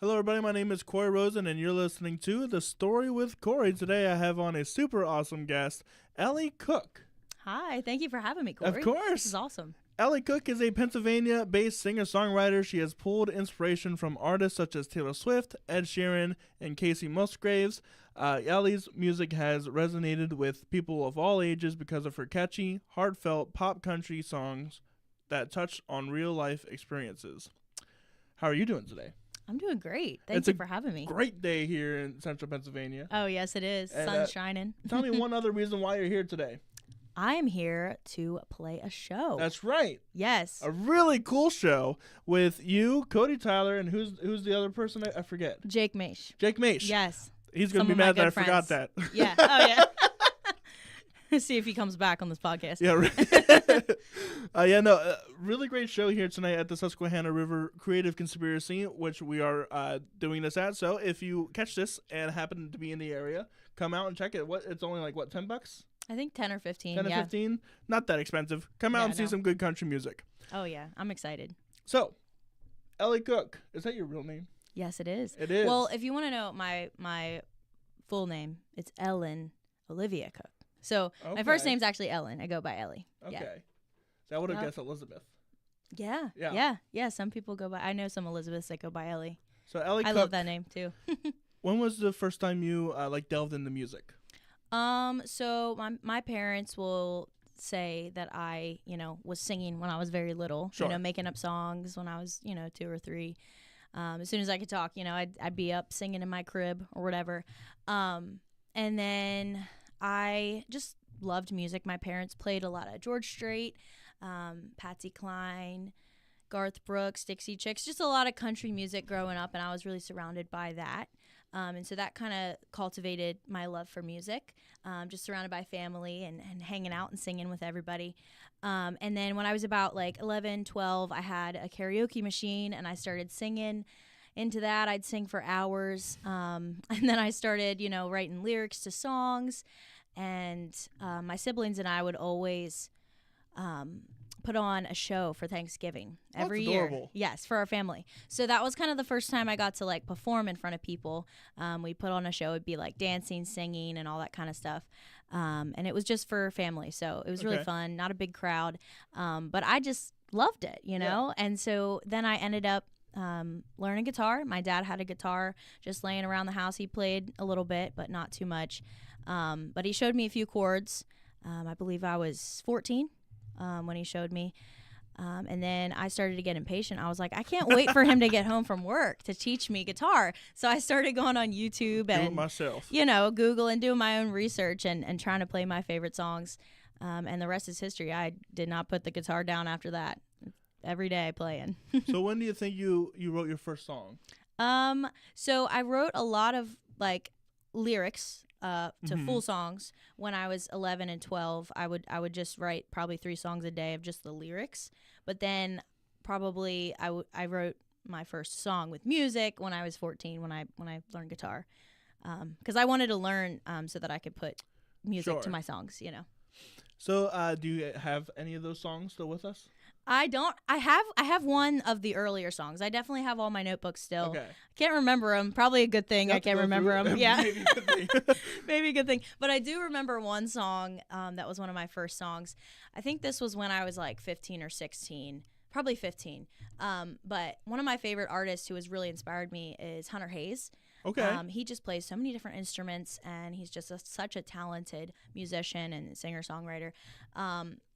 Hello, everybody. My name is Cory Rosen, and you're listening to The Story with Cory. Today, I have on a super awesome guest, Elly Cooke. Hi, thank you for having me, Cory. Of course. This is awesome. Elly Cooke is a Pennsylvania-based singer-songwriter. She has pulled inspiration from artists such as Taylor Swift, Ed Sheeran, and Kacey Musgraves. Elly's music has resonated with people of all ages because of her catchy, heartfelt pop country songs that touch on real-life experiences. How are you doing today? I'm doing great. Thank you for having me. Great day here in central Pennsylvania. Oh, yes, it is. And, Sun's shining. Tell me one other reason why you're here today. I am here to play a show. That's right. Yes. A really cool show with you, Cody Tyler, and who's the other person? I forget. Jake Maish. Jake Maish. Yes. He's going to be mad that I forgot that. Yeah. Oh, yeah. See if he comes back on this podcast. Yeah. Really great show here tonight at the Susquehanna River Creative Conspiracy, which we are doing this at. So if you catch this and happen to be in the area, come out and check it. It's only like, what, $10? I think 10 or 15. 10 or 15? Not that expensive. Come out and see some good country music. Oh, yeah. I'm excited. So, Elly Cooke, is that your real name? Yes, it is. It is. Well, if you want to know my full name, it's Ellen Olivia Cooke. So my first name's actually Ellen. I go by Elly. Okay. Yeah. So I would have guessed Elizabeth. Yeah. Some people go by. I know some Elizabeths that go by Elly. So Elly Cooke. I love that name too. When was the first time you delved into music? So my parents will say that I, was singing when I was very little. Sure. Making up songs when I was, 2 or 3. As soon as I could talk, I'd be up singing in my crib or whatever. And then I just loved music. My parents played a lot of George Strait, Patsy Cline, Garth Brooks, Dixie Chicks, just a lot of country music growing up, and I was really surrounded by that. And so that kind of cultivated my love for music, just surrounded by family and hanging out and singing with everybody. And then when I was about 11, 12, I had a karaoke machine, and I started singing. Into that, I'd sing for hours. And then I started, writing lyrics to songs. And my siblings and I would always put on a show for Thanksgiving every year. Yes, for our family. So that was kind of the first time I got to perform in front of people. We put on a show. It'd be dancing, singing, and all that kind of stuff. And it was just for family. So it was really fun, not a big crowd. But I just loved it, know? And so then I ended up learning guitar. My dad had a guitar just laying around the house. He played a little bit, but not too much. But he showed me a few chords. I believe I was 14 when he showed me. And then I started to get impatient. I was like, I can't wait for him to get home from work to teach me guitar. So I started going on YouTube and doing myself. Google and doing my own research and trying to play my favorite songs. And the rest is history. I did not put the guitar down after that. Every day playing. So when do you think you wrote your first song? So I wrote a lot of lyrics to full songs when I was 11 and 12. I would just write probably 3 songs a day of just the lyrics. But then probably I wrote my first song with music when I was 14 when I learned guitar. Because I wanted to learn so that I could put music to my songs, So do you have any of those songs still with us? I don't. I have one of the earlier songs. I definitely have all my notebooks still. Okay. I can't remember them. Probably a good thing I can't remember them. Yeah. Maybe a good thing. Maybe a good thing. But I do remember one song that was one of my first songs. I think this was when I was 15 or 16. Probably 15. But one of my favorite artists who has really inspired me is Hunter Hayes. Okay. He just plays so many different instruments, and he's just such a talented musician and singer-songwriter.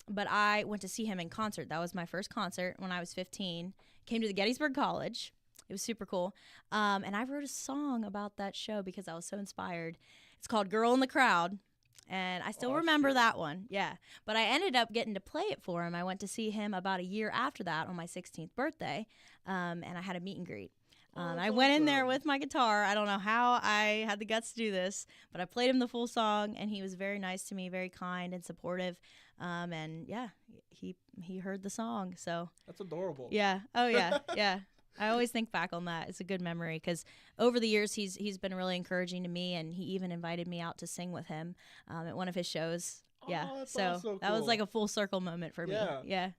But I went to see him in concert. That was my first concert when I was 15. Came to the Gettysburg College. It was super cool. And I wrote a song about that show because I was so inspired. It's called Girl in the Crowd. And I still remember that one. Yeah. But I ended up getting to play it for him. I went to see him about a year after that on my 16th birthday. And I had a meet and greet. I went in there with my guitar. I don't know how I had the guts to do this, but I played him the full song, and he was very nice to me, very kind and supportive. And yeah, he heard the song. So that's adorable. Yeah. Oh yeah. Yeah. I always think back on that. It's a good memory because over the years he's been really encouraging to me, and he even invited me out to sing with him at one of his shows. Yeah. So cool. That was like a full circle moment for me. Yeah.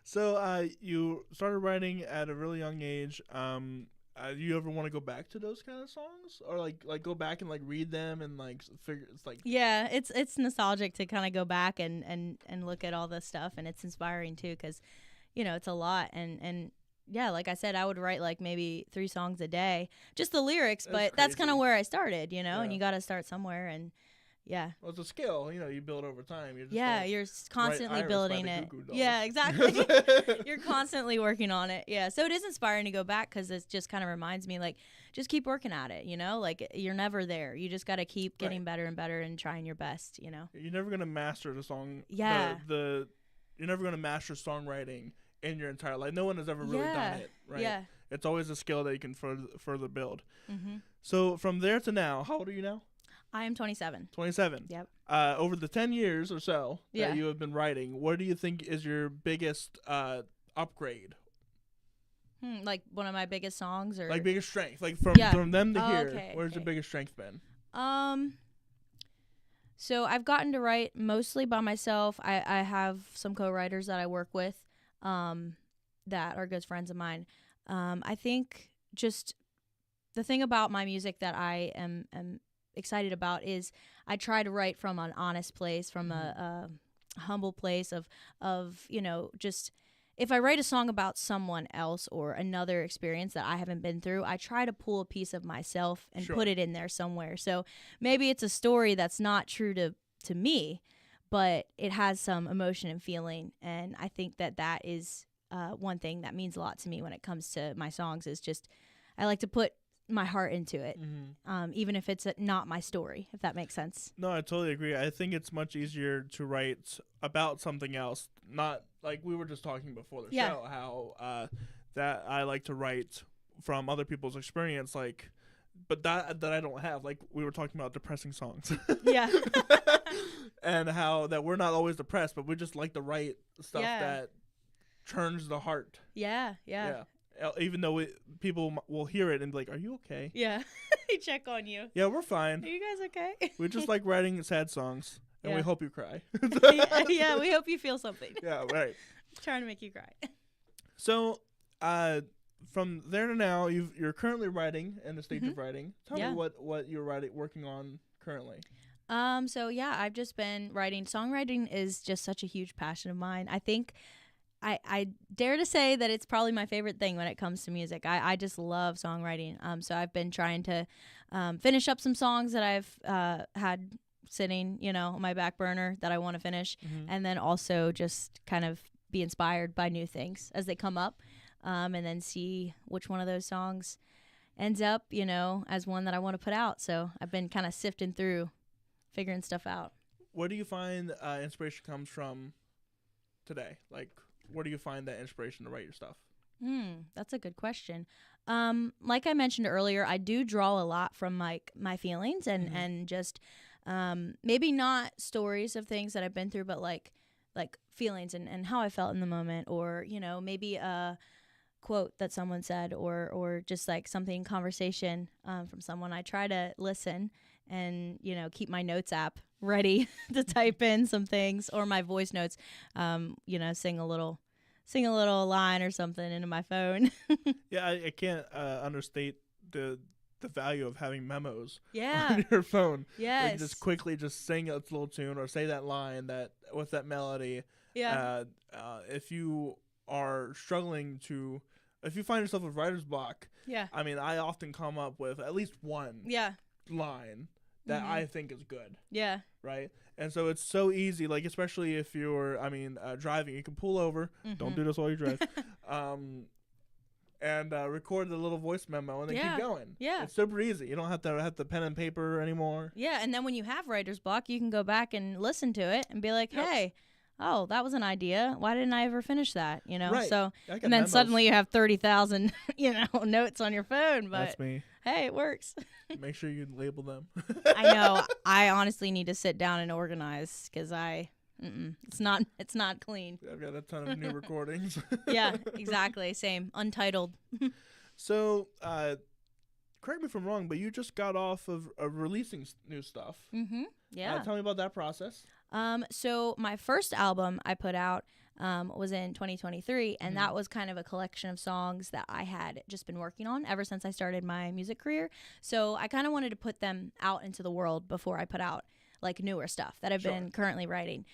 So you started writing at a really young age. you ever want to go back to those kind of songs, or like go back and like read them and like figure it's like Yeah, it's nostalgic to kind of go back and look at all this stuff, and it's inspiring too, because it's a lot, and yeah, like I said, I would write like maybe 3 songs a day, just the lyrics, but that's kind of where I started, and you got to start somewhere, and yeah. Well, it's a skill, you build over time. You're constantly building it. Yeah, exactly. You're constantly working on it. Yeah, so it is inspiring to go back, because it just kind of reminds me, like, just keep working at it, like you're never there. You just got to keep getting better and better and trying your best, You're never going to master the song. Yeah. You're never going to master songwriting in your entire life. No one has ever really done it, right? Yeah. It's always a skill that you can further build. Mm-hmm. So from there to now, how old are you now? I am 27. 27. Yep. Over the 10 years or so that you have been writing, what do you think is your biggest upgrade? Like one of my biggest songs, or like biggest strength, like from them to here. Okay, Where's your biggest strength been? So I've gotten to write mostly by myself. I have some co-writers that I work with, that are good friends of mine. I think just the thing about my music that I am excited about is I try to write from an honest place, from a humble place of just, if I write a song about someone else or another experience that I haven't been through, I try to pull a piece of myself and put it in there somewhere. So maybe it's a story that's not true to me, but it has some emotion and feeling, and I think that is one thing that means a lot to me when it comes to my songs, is just I like to put my heart into it, even if it's not my story, if that makes sense. No, I totally agree. I think it's much easier to write about something else, not like we were just talking before the show, how that I like to write from other people's experience, like, but that I don't have. Like we were talking about depressing songs. Yeah. And how that we're not always depressed, but we just like to write stuff that turns the heart. Yeah. Even though people will hear it and be like, "Are you okay?" Yeah. They check on you. Yeah, we're fine. Are you guys okay? We just like writing sad songs, and we hope you cry. Yeah, we hope you feel something. Yeah, right. Trying to make you cry. So, from there to now, you're currently writing in the stage of writing. Tell me what you're working on currently. So yeah, I've just been writing. Songwriting is just such a huge passion of mine. I think I dare to say that it's probably my favorite thing when it comes to music. I just love songwriting. So I've been trying to finish up some songs that I've had sitting, on my back burner that I want to finish, and then also just kind of be inspired by new things as they come up, and then see which one of those songs ends up, as one that I want to put out. So I've been kind of sifting through, figuring stuff out. Where do you find inspiration comes from today? Like, where do you find that inspiration to write your stuff? That's a good question. Like I mentioned earlier, I do draw a lot from like my feelings and just maybe not stories of things that I've been through, but like feelings and how I felt in the moment, or maybe a quote that someone said, or just like something conversation from someone. I try to listen and keep my notes app ready to type in some things, or my voice notes, sing a little line or something into my phone. Yeah, I can't understate the value of having memos Yeah. on your phone. Yes. Where you just quickly just sing a little tune or say that line that with that melody. Yeah. If you are struggling to, if you find yourself with writer's block, Yeah. I mean, I often come up with at least one Yeah. line that I think is good. Yeah. Right? And so it's so easy, like, especially if you're, driving, you can pull over. Don't do this while you drive. And record the little voice memo and then keep going. Yeah. It's super easy. You don't have to have the pen and paper anymore. Yeah, and then when you have writer's block, you can go back and listen to it and be like, hey, oh, that was an idea. Why didn't I ever finish that? Right. So, I got and then memos. suddenly you have 30,000, notes on your phone. But That's me. Hey, it works. Make sure you label them. I know. I honestly need to sit down and organize because it's not clean. I've got a ton of new recordings. Yeah, exactly. Same. Untitled. So, correct me if I'm wrong, but you just got off of releasing new stuff. Yeah. Tell me about that process. So my first album I put out was in 2023, and that Mhm. was kind of a collection of songs that I had just been working on ever since I started my music career. So I kind of wanted to put them out into the world before I put out like newer stuff that I've Sure. been currently writing.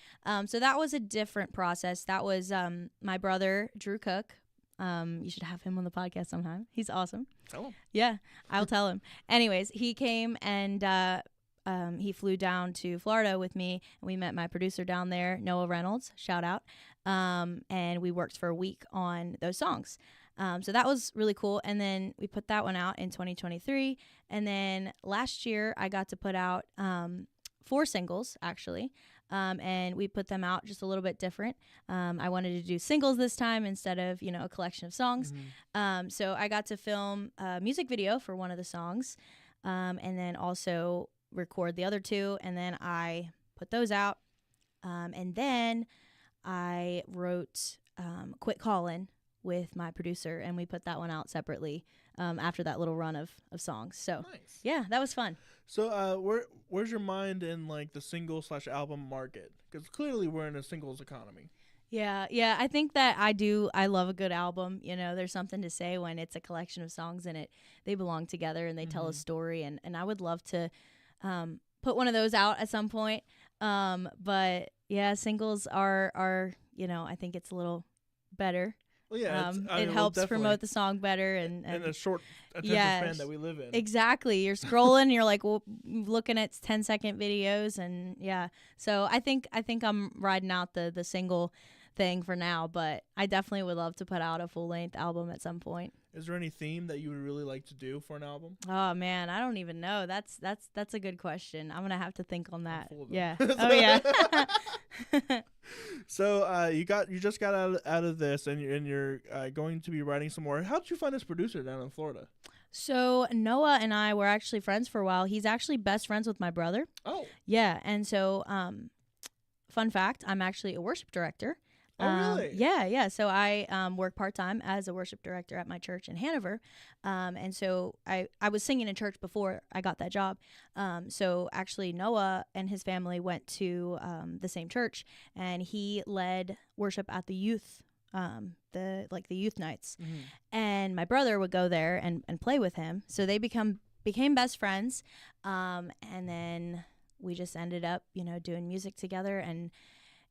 So that was a different process. That was my brother, Drew Cook. You should have him on the podcast sometime. He's awesome. Tell him. Yeah, I'll tell him. Anyways, he came and he flew down to Florida with me, and we met my producer down there, Noah Reynolds, shout out. And we worked for a week on those songs. So that was really cool. And then we put that one out in 2023. And then last year I got to put out 4 singles, actually. And we put them out just a little bit different. I wanted to do singles this time instead of, a collection of songs. Mhm. So I got to film a music video for one of the songs, and then also record the other 2, and then I put those out. And then I wrote Quit Callin' with my producer, and we put that one out separately after that little run of songs. So Nice. yeah, that was fun. So, where's your mind in like the single/album market? Because clearly we're in a singles economy. Yeah. I think that I love a good album. There's something to say when it's a collection of songs and they belong together and they tell a Mhm. story. And I would love to put one of those out at some point. But yeah, singles are I think it's a little better. Well, yeah, It helps promote the song better in and a short attention Yes. span that we live in. exactly. You're scrolling, you're like looking at 10-second videos, and yeah. So I think I'm riding out the single thing for now, but I definitely would love to put out a full-length album at some point. Is there any theme that you would really like to do for an album? Oh man, I don't even know. That's a good question. I'm gonna have to think on that. full of them. Yeah. Oh yeah. So you just got out of this, and you're going to be writing some more. How did you find this producer down in Florida? So Noah and I were actually friends for a while. He's actually best friends with my brother. Oh. Yeah, and so fun fact, I'm actually a worship director. Oh, really? Yeah. So I work part-time as a worship director at my church in Hanover. And so I was singing in church before I got that job. So actually Noah and his family went to the same church, and he led worship at the youth, the youth nights. Mhm. And my brother would go there and play with him. So they became best friends. And then we just ended up, doing music together, and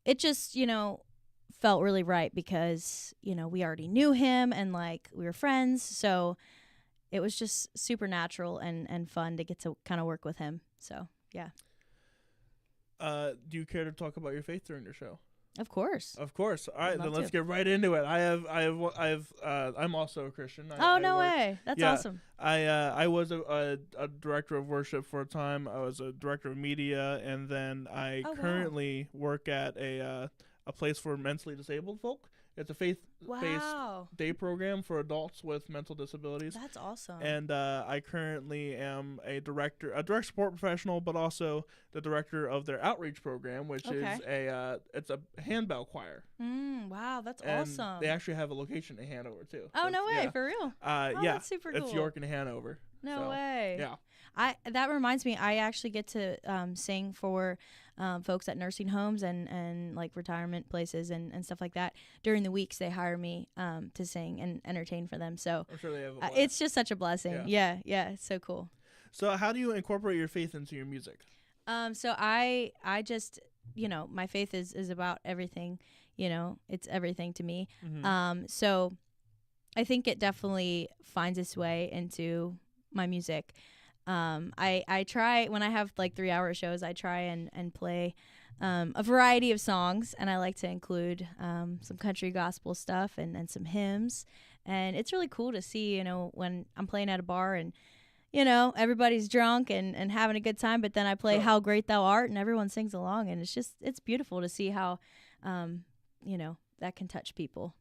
it just, felt really right because we already knew him and like we were friends, so it was just super natural and fun to get to kind of work with him. So yeah. Do you care to talk about your faith during your show? Of course. Of course. All right, I'd then love let's to. get right into it. I'm also a Christian. Oh, I no work- way. That's yeah. awesome. I was a director of worship for a time. I was a director of media, and then I Oh, wow. currently work at a place for mentally disabled folk. It's a faith-based Wow. day program for adults with mental disabilities. That's awesome. And I currently am a direct support professional, but also the director of their outreach program, which is it's a handbell choir. Wow, that's And awesome. they actually have a location in Hanover too. Oh, So no way, yeah. for real? Yeah, That's super it's cool. York and Hanover. No So, way. Yeah. That reminds me, I actually get to sing for folks at nursing homes and like retirement places and stuff like that. During the weeks, they hire me to sing and entertain for them. So I'm sure they have a blast. it's just such a blessing. Yeah, it's so cool. So how do you incorporate your faith into your music? So I just, my faith is about everything. It's everything to me. Mhm. So I think it definitely finds its way into my music. I try, when I have like 3-hour shows, I try and play a variety of songs, and I like to include some country gospel stuff and some hymns. And it's really cool to see, when I'm playing at a bar and everybody's drunk and having a good time, but then I play Sure. How Great Thou Art and everyone sings along, and it's beautiful to see how that can touch people.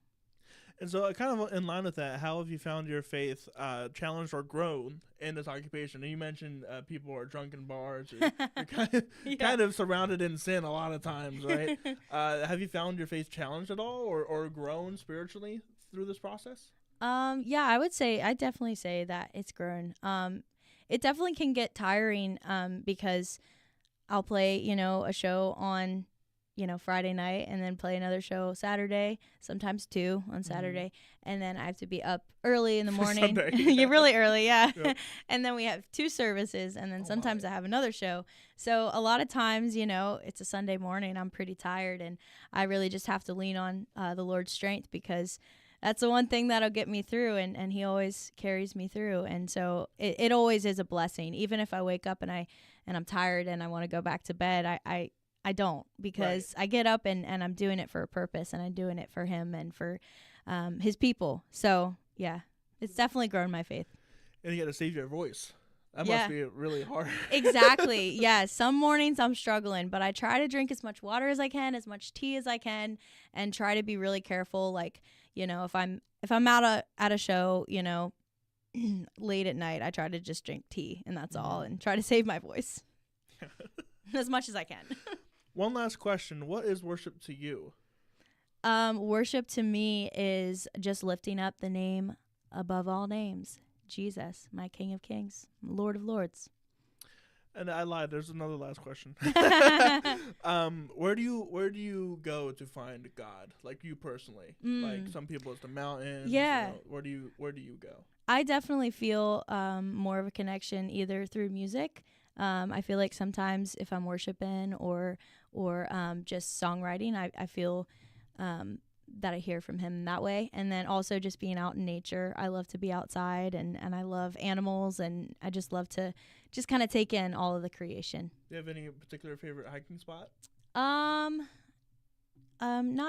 And so, kind of in line with that, how have you found your faith challenged or grown in this occupation? And you mentioned people are drunk in bars. Or you're kind of surrounded in sin a lot of times, right? Have you found your faith challenged at all or grown spiritually through this process? Yeah, I definitely say that it's grown. It definitely can get tiring because I'll play, a show on Friday night, and then play another show Saturday, sometimes 2 on Saturday. And then I have to be up early in the morning. Sunday. You're really early, yeah. Yep. And then we have 2 services, and then sometimes I have another show. So a lot of times, it's a Sunday morning, I'm pretty tired, and I really just have to lean on the Lord's strength, because that's the one thing that'll get me through, and he always carries me through. And so it always is a blessing. Even if I wake up and I'm tired and I want to go back to bed, I don't, because I get up and I'm doing it for a purpose, and I'm doing it for him and for his people. So yeah, it's definitely grown my faith. And you got to save your voice. That must be really hard. Exactly. Yeah. Some mornings I'm struggling, but I try to drink as much water as I can, as much tea as I can, and try to be really careful. Like, if I'm out at a show, late at night, I try to just drink tea, and that's all, and try to save my voice as much as I can. One last question. What is worship to you? Worship to me is just lifting up the name above all names, Jesus, my King of Kings, Lord of Lords. And I lied. There's another last question. Where do you go to find God? Like, you personally? Like, some people it's the mountains. Yeah. Where do you go? I definitely feel more of a connection either through music. I feel like sometimes if I'm worshiping or just songwriting, I feel that I hear from him that way. And then also just being out in nature. I love to be outside, and I love animals, and I just love to just kind of take in all of the creation. Do you have any particular favorite hiking spot? Not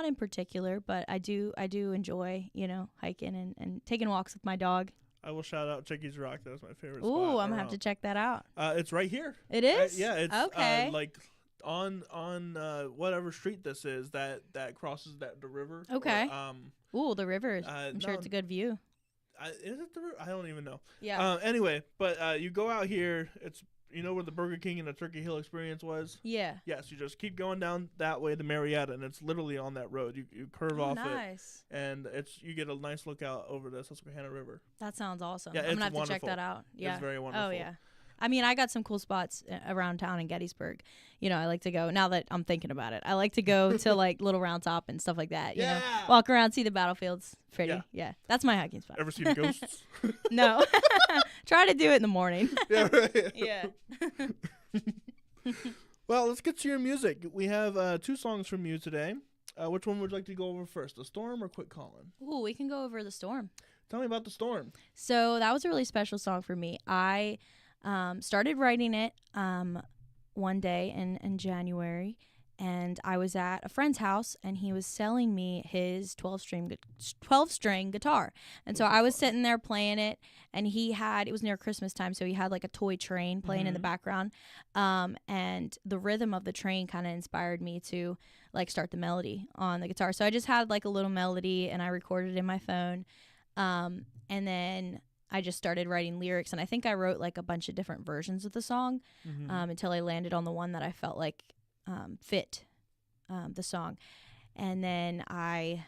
in particular, but I do enjoy, hiking and taking walks with my dog. I will shout out Chickies Rock. That's my favorite spot. Ooh, I'm gonna have to check that out. It's right here. It is? Yeah, it's okay. Like on whatever street this is that crosses the river. Okay. Or, the river. I'm sure it's a good view. Is it the river? I don't even know. Yeah. Anyway, but you go out here. It's where the Burger King and the Turkey Hill experience was? Yeah. Yes, you just keep going down that way to Marietta, and it's literally on that road. You curve off nice. it, and you get a nice lookout over the Susquehanna River. That sounds awesome. Yeah, I'm going to have wonderful. to check that out. Yeah. It's very wonderful. Oh, yeah. I mean, I got some cool spots around town in Gettysburg. I like to go, now that I'm thinking about it, I like to go to like Little Round Top and stuff like that. Walk around, see the battlefields. Pretty. Yeah. That's my hiking spot. Ever seen ghosts? No. Try to do it in the morning. Yeah, right. Yeah. Well, let's get to your music. We have 2 songs from you today. Which one would you like to go over first, The Storm or Quit Callin'? Ooh, we can go over The Storm. Tell me about The Storm. So that was a really special song for me. I started writing it one day in January, and I was at a friend's house, and he was selling me his 12-string guitar. And so I was sitting there playing it, and it was near Christmas time, so he had like a toy train playing in the background. And the rhythm of the train kind of inspired me to like start the melody on the guitar. So I just had like a little melody, and I recorded it in my phone. And then I just started writing lyrics, and I think I wrote like a bunch of different versions of the song until I landed on the one that I felt like fit the song. And then I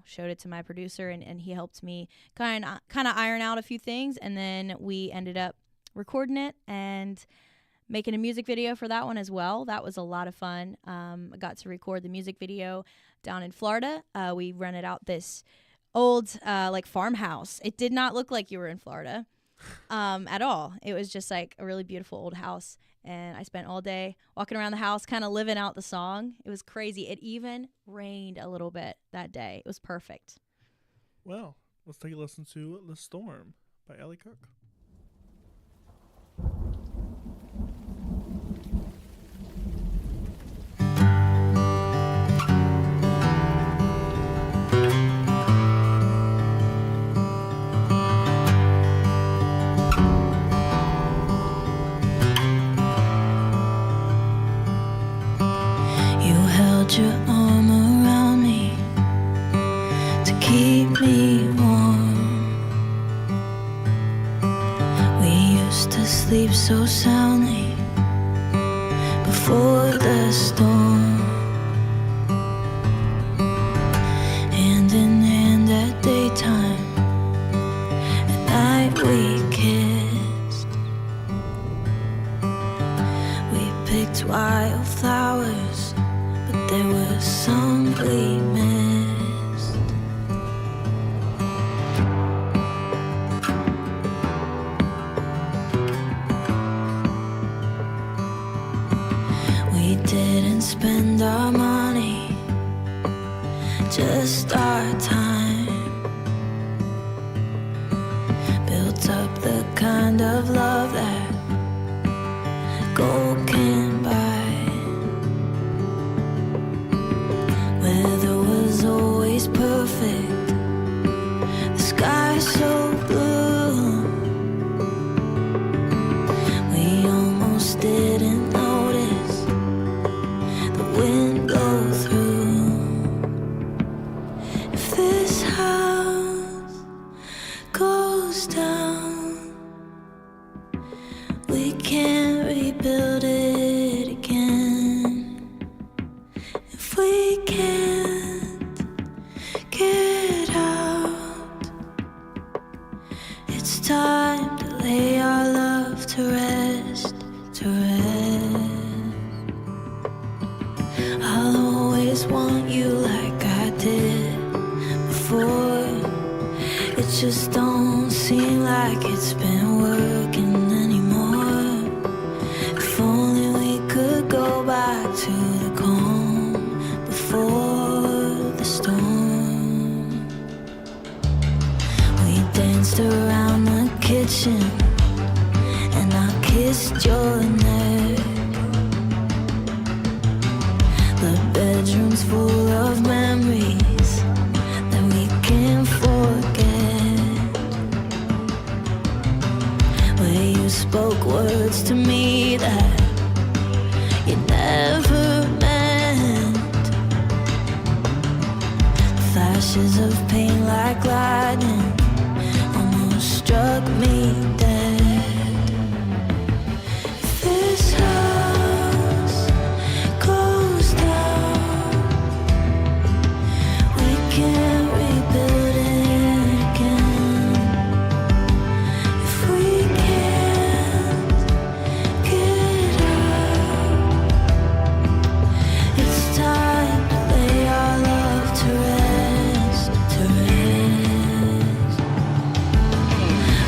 showed it to my producer, and he helped me kind of iron out a few things, and then we ended up recording it and making a music video for that one as well. That was a lot of fun. I got to record the music video down in Florida. We rented out this old like farmhouse. It did not look like you were in Florida at all. It was just like a really beautiful old house, and I spent all day walking around the house kind of living out the song. It was crazy. It even rained a little bit that day. It was perfect. Well, let's take a listen to The Storm by Elly Cooke. Your arm around me to keep me warm. We used to sleep so soundly before the storm. Hand in hand at daytime, at night we kissed. We picked wildflowers, there just our time. Built up the kind of love that gold can't buy. Weather was always perfect, the sky so blue. We almost didn't notice the wind go through. If this house goes down, we can't rebuild it again. If we can't get out, it's time to lay our love to rest, to rest. I'll always want you like I did before. It just don't seem like it's been working anymore. If only we could go back to the calm before the storm. We danced around the kitchen and I kissed your neck. The bedroom's full of memories that we can't forget, where you spoke words to me that you never meant. Flashes of pain like lightning almost struck me dead. If this house goes down, we can't rebuild it again. If we can't get out, it's time to lay our love to rest, to rest.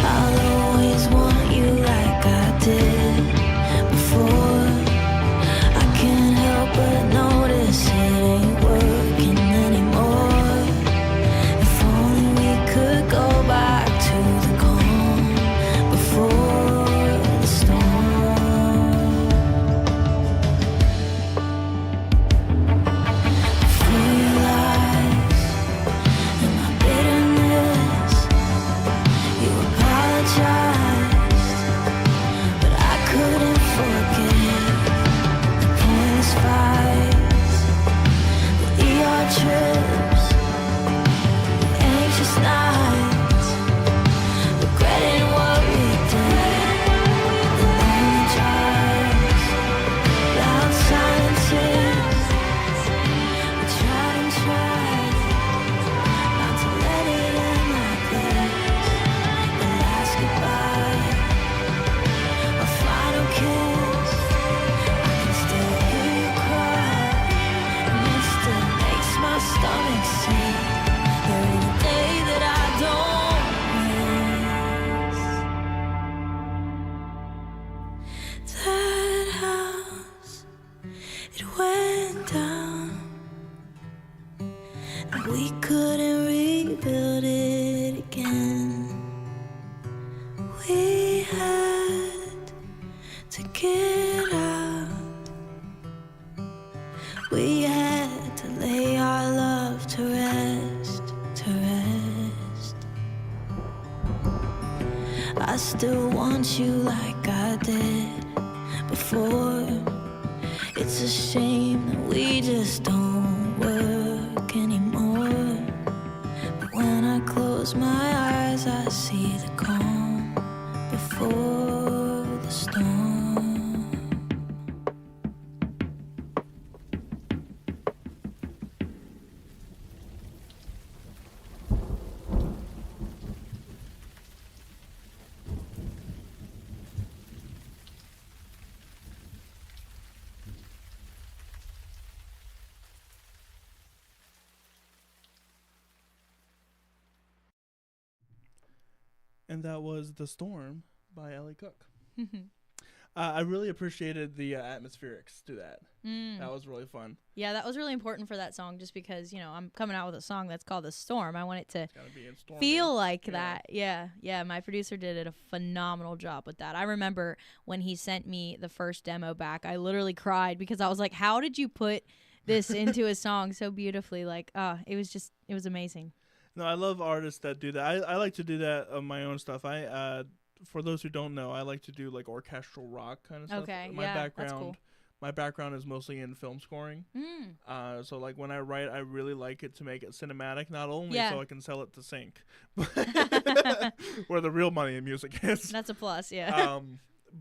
I'll always want you like I did before. I can't help but notice it ain't working anymore. If only we could go back to the calm before the storm. Before your lies and my bitterness, you apologized, but I couldn't forget the pointless fights, the ER trips, the anxious nights, regretting what we did, the lonely drives, loud silences. We tried and tried not to let it end like this. The last goodbye, a final kiss. I can still hear you cry, and it still makes my stomach sink. There ain't a day that I don't miss. That house, it went down, and we couldn't rebuild it again. We had to get out. We had to lay our love to rest, to rest. I still want you like I did before. It's a shame that we just don't work anymore. But when I close my eyes, I see the calm before the storm. And that was The Storm by Elly Cooke. I really appreciated the atmospherics to that. Mm. That was really fun. Yeah, that was really important for that song, just because, you know, I'm coming out with a song that's called The Storm. I want it to It's gotta be in stormy. feel like that. Yeah, my producer did a phenomenal job with that. I remember when he sent me the first demo back, I literally cried because I was like, how did you put this into a song so beautifully? Like, it was amazing. No, I love artists that do that. I like to do that on my own stuff. For those who don't know, I like to do like orchestral rock kind of stuff. Okay, Background, that's cool. My background is mostly in film scoring. So like when I write, I really like it to make it cinematic, not only so I can sell it to sync, but where the real money in music is. That's a plus, yeah.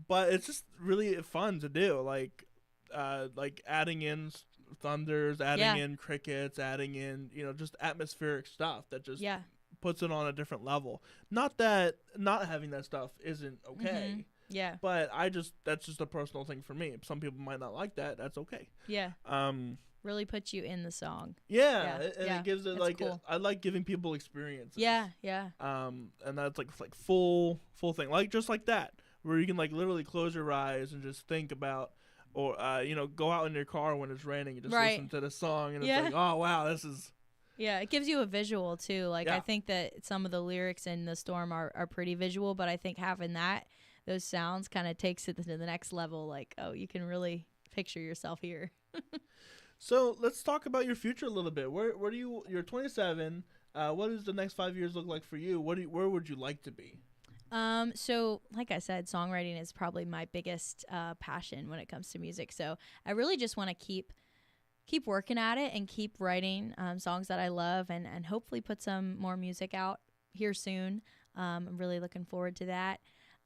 But it's just really fun to do, like adding in thunders, adding in crickets, adding in, you know, just atmospheric stuff that just puts it on a different level. Not that not having that stuff isn't okay. Mm-hmm. Yeah. But that's just a personal thing for me. Some people might not like that. That's okay. Yeah. Really puts you in the song. Yeah. It gives it like cool. I like giving people experiences. Yeah. And that's like full thing. Like just like that, where you can like literally close your eyes and just think about, or you know, go out in your car when it's raining and just listen to the song, and it's like, oh wow, this is. Yeah, it gives you a visual too. Like I think that some of the lyrics in The Storm are pretty visual, but I think having those sounds kind of takes it to the next level. Like, oh, you can really picture yourself here. So let's talk about your future a little bit. Where do you're 27. What does the next 5 years look like for you? Where would you like to be? So like I said, songwriting is probably my biggest passion when it comes to music. So I really just want to keep working at it and keep writing songs that I love, and hopefully put some more music out here soon. I'm really looking forward to that.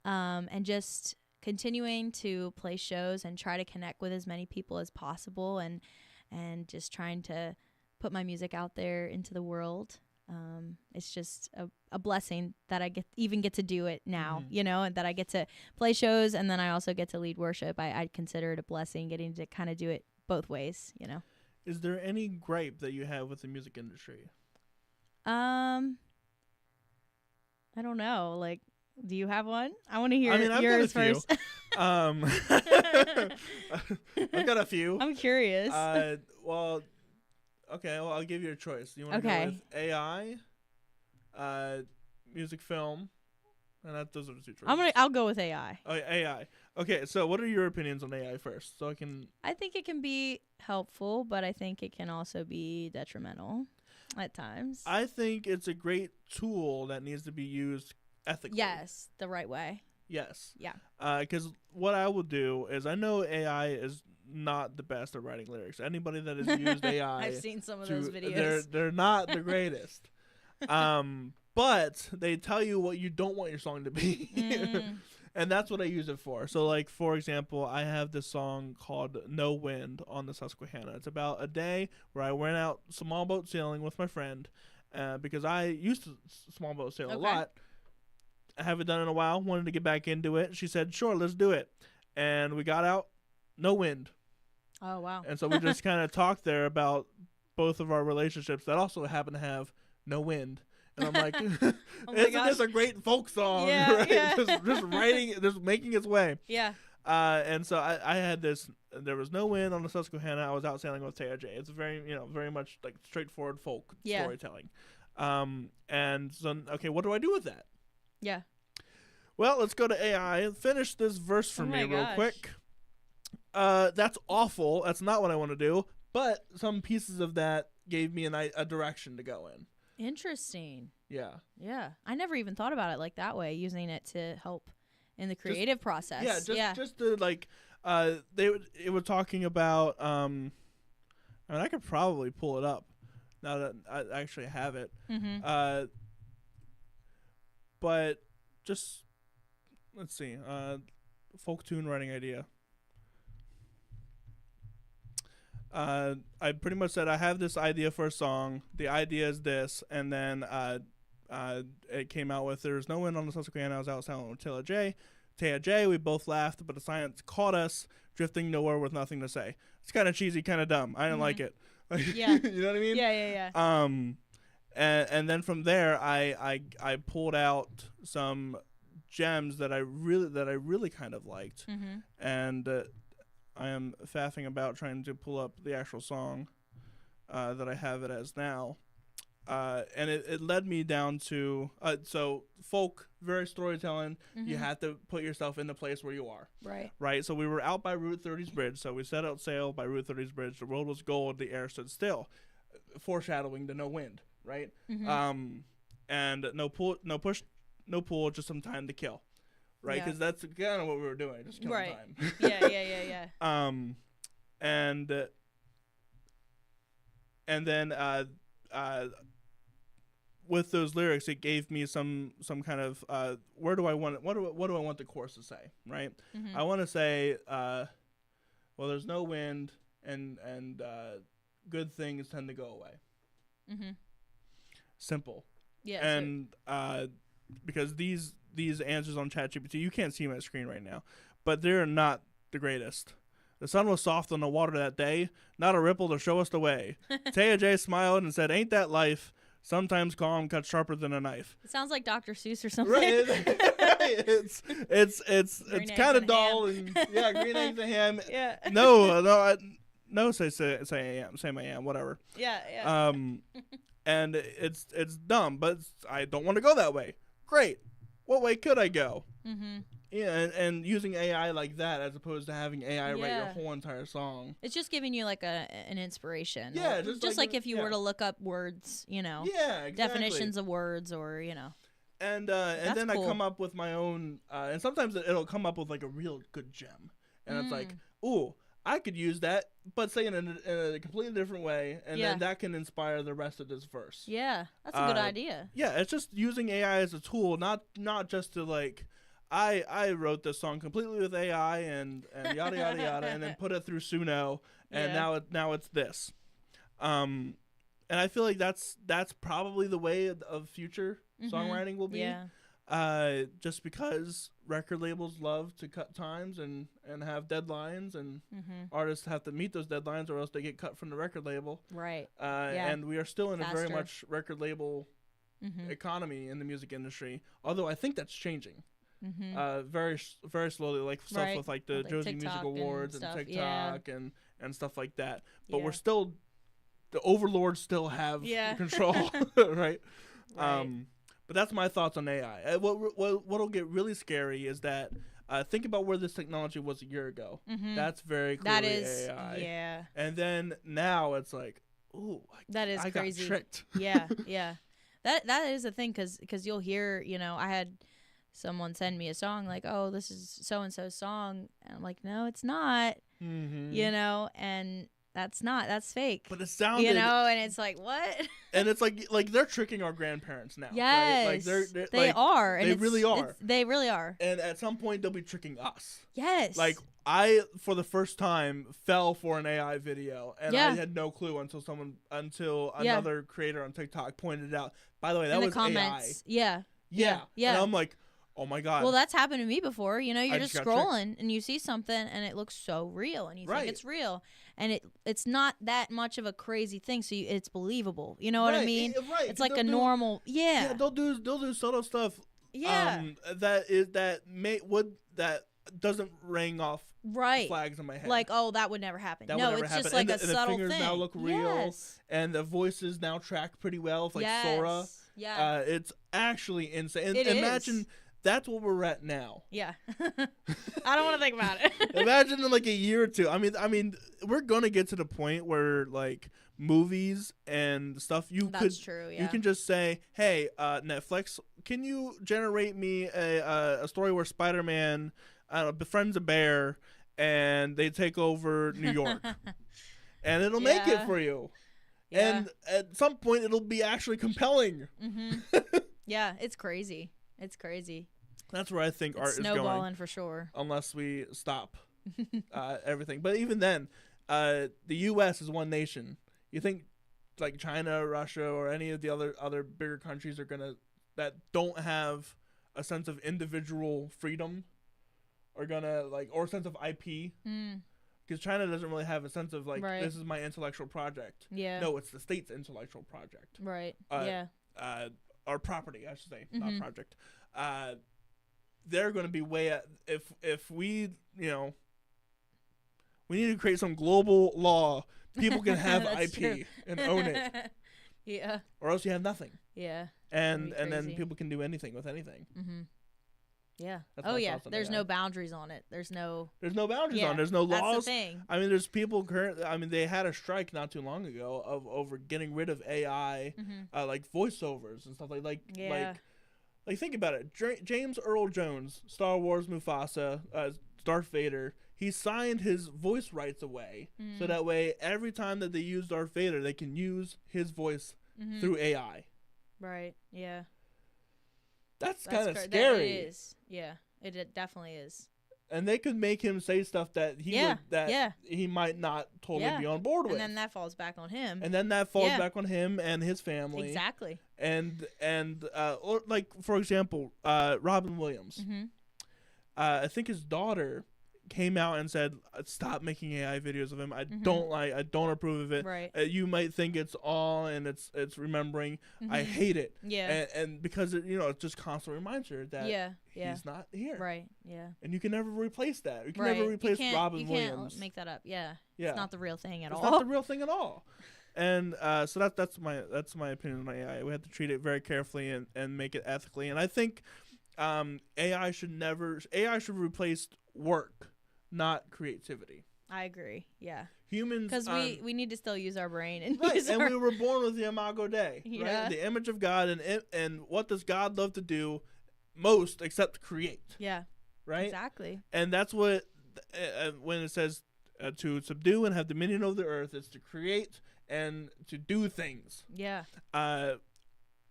And just continuing to play shows and try to connect with as many people as possible, and just trying to put my music out there into the world. It's just a blessing that I get to do it now, you know, and that I get to play shows, and then I also get to lead worship. I consider it a blessing getting to kind of do it both ways, you know. Is there any gripe that you have with the music industry? I don't know. Like, do you have one? I want to hear I've yours got a first. I've got a few. I'm curious. Well, okay. Well, I'll give you a choice. You want to go with AI, music, film, and those are the two choices. I'll go with AI. Oh, AI. Okay. So, what are your opinions on AI first? So I can. I think it can be helpful, but I think it can also be detrimental at times. I think it's a great tool that needs to be used ethically. Yes, the right way. Yes. Yeah. Because what I will do is, I know AI is not the best at writing lyrics. Anybody that has used AI, I've seen some of those videos. They're not the greatest. But they tell you what you don't want your song to be. And that's what I use it for. So, like, for example, I have this song called No Wind on the Susquehanna. It's about a day where I went out small boat sailing with my friend, because I used to small boat sail a lot. I haven't done it in a while. Wanted to get back into it. She said, sure, let's do it. And we got out. No wind. Oh, wow. And so we just kind of talked there about both of our relationships that also happen to have no wind. And I'm like, isn't this a great folk song? Yeah, right? yeah. just writing, just making its way. Yeah. And so I had this. There was no wind on the Susquehanna. I was out sailing with Taya J. It's very much like straightforward folk storytelling. And so, okay, what do I do with that? Yeah. Well, let's go to AI. Finish this verse for me real quick. That's awful. That's not what I want to do. But some pieces of that gave me a direction to go in. Interesting. Yeah. Yeah. I never even thought about it like that way, using it to help in the creative process. Yeah, just to like it was talking about I mean, I could probably pull it up now that I actually have it. But just let's see. Folk tune writing idea. I pretty much said I have this idea for a song. The idea is this, and then it came out with "There's no wind on the Susquehanna." I was out sailing with Taya J. We both laughed, but the silence caught us, drifting nowhere with nothing to say. It's kind of cheesy, kind of dumb. I didn't like it. Yeah, you know what I mean? Yeah. And then from there, I pulled out some gems that I really kind of liked, and I am faffing about trying to pull up the actual song that I have it as now. And it led me down to so folk, very storytelling. You have to put yourself in the place where you are. Right. So we were out by Route 30's bridge. So we set out sail by Route 30's bridge. The world was gold. The air stood still, foreshadowing the no wind. Right. And no push, no pull, just some time to kill. Right. Because that's kind of what we were doing, just killing time. Yeah. And then with those lyrics, it gave me some kind of what do I want the chorus to say, right? I want to say, well, there's no wind, and good things tend to go away. Simple. Yeah. And because these answers on ChatGPT, you can't see them on screen right now, but they're not the greatest. The sun was soft on the water that day, not a ripple to show us the way. Taya J smiled and said, "Ain't that life? Sometimes calm cuts sharper than a knife." It sounds like Dr. Seuss or something. Right. It's kind of dull and green eggs and ham. Yeah. No. Say I am. Whatever. Yeah. And it's dumb, but I don't want to go that way. Great. What way could I go? Yeah, and using AI like that as opposed to having AI write your whole entire song. It's just giving you like an inspiration. Yeah, just like if you were to look up words, Yeah, exactly. Definitions of words or, And then cool. I come up with my own, and sometimes it'll come up with like a real good gem. And it's like, ooh, I could use that, but say it in a completely different way, and then that can inspire the rest of this verse. Yeah, that's a good idea. Yeah, it's just using AI as a tool, not just to like, I wrote this song completely with AI and yada yada yada, and then put it through Suno, and now it's this. And I feel like that's probably the way of future songwriting will be. Yeah. Just because record labels love to cut times and have deadlines, and artists have to meet those deadlines or else they get cut from the record label. Right. And we are still in a very Faster. much record label economy in the music industry, although I think that's changing. Very slowly, like stuff with like the Josie TikTok Music Awards and stuff, TikTok and stuff like that. But we're still, the overlords still have control, right? But that's my thoughts on AI. What'll get really scary is that think about where this technology was a year ago. That's very clearly that is AI. Yeah. And then now it's like, ooh, I crazy. got tricked. Yeah. That is a thing because you'll hear, I had someone send me a song like, oh, this is so and so's song, and I'm like, no, it's not. And that's fake. But it sounded, and it's like, what? And it's like they're tricking our grandparents now. Yes, right? Like they are. They really are. They really are. And at some point they'll be tricking us. Yes. Like I, for the first time, fell for an AI video, and I had no clue until another creator on TikTok pointed it out. By the way, that was comments. AI. Yeah. And I'm like, oh my God. Well, that's happened to me before. You're just scrolling and you see something and it looks so real and you think it's real. And it's not that much of a crazy thing, so it's believable. You know what I mean? Right. It's like a normal. Yeah. They'll do subtle stuff. Yeah. That doesn't ring off flags in my head. Like, oh, that would never happen. That no, would never it's happen. just like and a the subtle fingers thing. now look real, and the voices now track pretty well, like Sora. Yeah. It's actually insane. Imagine. That's what we're at now. Yeah. I don't want to think about it. Imagine in like a year or two. I mean, we're gonna get to the point where like movies and stuff you can just say, hey, Netflix, can you generate me a story where Spider-Man befriends a bear and they take over New York, and it'll make it for you. Yeah. And at some point it'll be actually compelling. Yeah, it's crazy. It's crazy. That's where I think art is going. Snowballing for sure. Unless we stop everything. But even then, the U.S. is one nation. You think like China, Russia, or any of the other bigger countries that don't have a sense of individual freedom are gonna or sense of IP? Because China doesn't really have a sense of this is my intellectual project. Yeah. No, it's the state's intellectual project. Right. Or property, I should say, not project. they're going to be way at, if we, you know, we need to create some global law. People can have IP true. and own it. Yeah. Or else you have nothing. Yeah. And That'd be then crazy. people can do anything with anything. Mm-hmm. Yeah. That's Oh my yeah. thoughts on There's AI. no boundaries on it. There's no boundaries yeah, on. There's no laws. That's the thing. I mean, there's people currently. I mean, they had a strike not too long ago of over getting rid of AI, like voiceovers and stuff Yeah. like think about it. James Earl Jones, Star Wars Mufasa, Darth Vader. He signed his voice rights away, so that way every time that they use Darth Vader, they can use his voice through AI. Right. Yeah. That's kind of That scary. it is. Yeah. It definitely is. And they could make him say stuff that he might not totally be on board with. And then that falls back on him. And then that falls back on him and his family. Exactly. And or like for example, Robin Williams. I think his daughter came out and said, "Stop making AI videos of him. I don't approve of it. Right. You might think it's all and it's remembering. I hate it. Yeah. And because it, you know, it just constantly reminds her that he's not here. Right. Yeah. And you can never replace that. You can Right. never replace Robin you Williams. Can't make that up. Yeah. Yeah. It's not the real thing at all. It's not the real thing at all. And so that's my opinion on AI. We have to treat it very carefully and make it ethically. And I think AI should replace work, not creativity. I agree. Yeah. Humans, Because we need to still use our brain and right. use And our, we were born with the Imago Dei, Yeah. right? The image of God, and what does God love to do most except create? yeah. Right. Exactly. And that's what when it says to subdue and have dominion over the earth, it's to create and to do things. Yeah.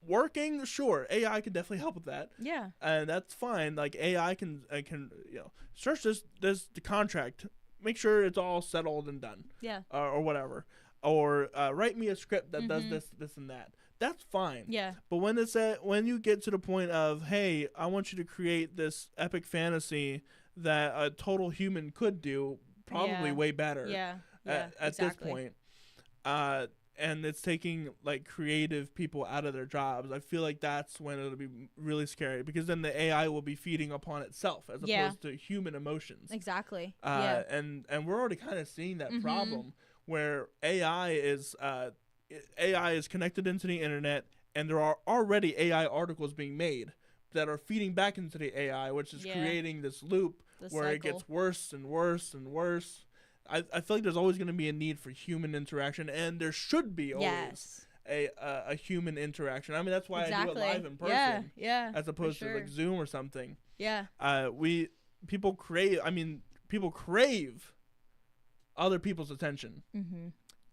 Working, sure, AI can definitely help with that. Yeah. And that's fine. Like AI can you know, search this the contract, make sure it's all settled and done. Yeah. Or whatever. Or write me a script that does this and that. That's fine. Yeah. But when you get to the point of, hey, I want you to create this epic fantasy that a total human could do, probably way better. Yeah. At exactly. this point. And it's taking like creative people out of their jobs. I feel like that's when it'll be really scary, because then the AI will be feeding upon itself as opposed to human emotions. Exactly. And we're already kind of seeing that problem where AI is connected into the internet, and there are already AI articles being made that are feeding back into the AI, which is creating this loop where it gets worse and worse and worse. I feel like there's always going to be a need for human interaction, and there should be always a human interaction. I mean, that's why I do it live in person, as opposed to like Zoom or something. Yeah. People crave other people's attention,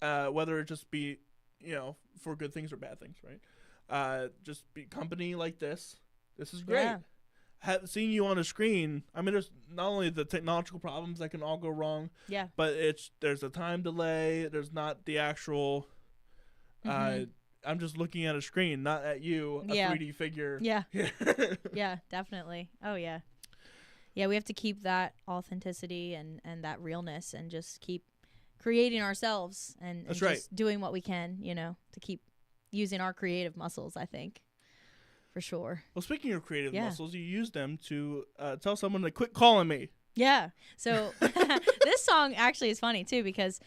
whether it just be, you know, for good things or bad things, right? Just be company like this. This is great. Yeah. Seeing you on a screen, I mean, there's not only the technological problems that can all go wrong, but there's a time delay. There's not the actual. I'm just looking at a screen, not at you, a 3D figure. Yeah. Yeah, definitely. Oh yeah. Yeah, we have to keep that authenticity and that realness, and just keep creating ourselves and just doing what we can, you know, to keep using our creative muscles, I think. For sure. Well, speaking of creative muscles, you use them to tell someone to quit calling me. Yeah. So this song actually is funny too, because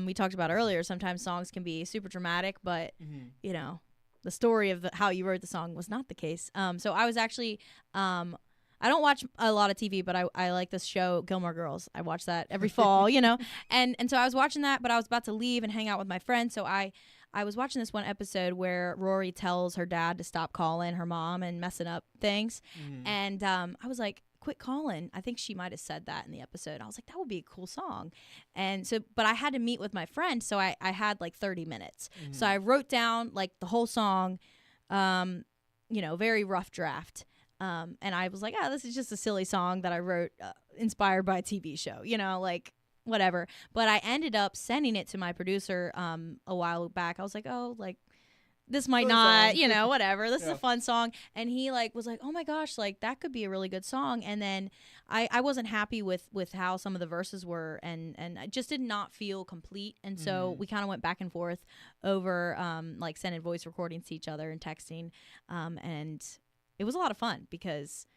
we talked about earlier, sometimes songs can be super dramatic, but you know, the story of how you wrote the song was not the case. So I was actually I don't watch a lot of TV, but I like this show, Gilmore Girls. I watch that every fall, you know. And so I was watching that, but I was about to leave and hang out with my friend, so I was watching this one episode where Rory tells her dad to stop calling her mom and messing up things. And I was like, quit calling. I think she might have said that in the episode. I was like, that would be a cool song. And so, but I had to meet with my friend, so I had like 30 minutes. So I wrote down like the whole song, you know, very rough draft. And I was like, this is just a silly song that I wrote inspired by a TV show, you know, like whatever. But I ended up sending it to my producer a while back. I was like, like this might not, you know, whatever. This is a fun song. And he like was like, oh my gosh, like that could be a really good song. And then I wasn't happy with how some of the verses were, and I just did not feel complete. And so we kind of went back and forth over like sending voice recordings to each other and texting. And it was a lot of fun because